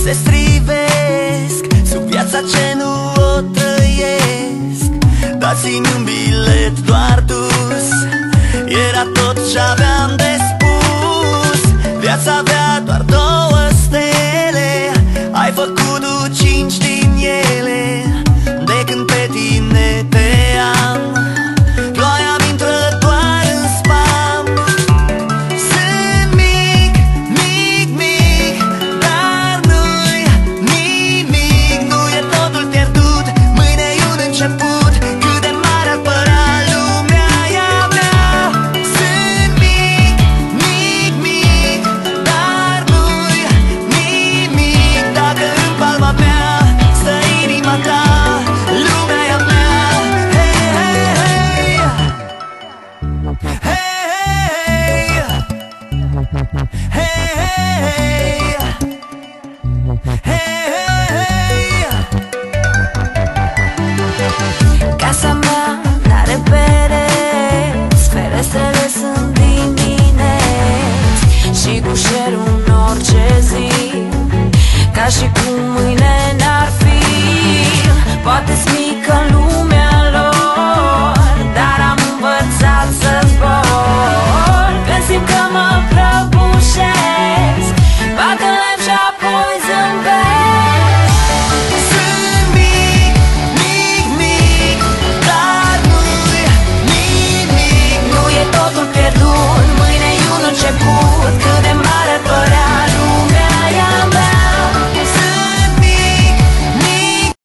se strivesc sub viața ce nu o trăiesc. Dați-mi un bilet doar dus, era tot ce aveam de spus. Viața avea doar două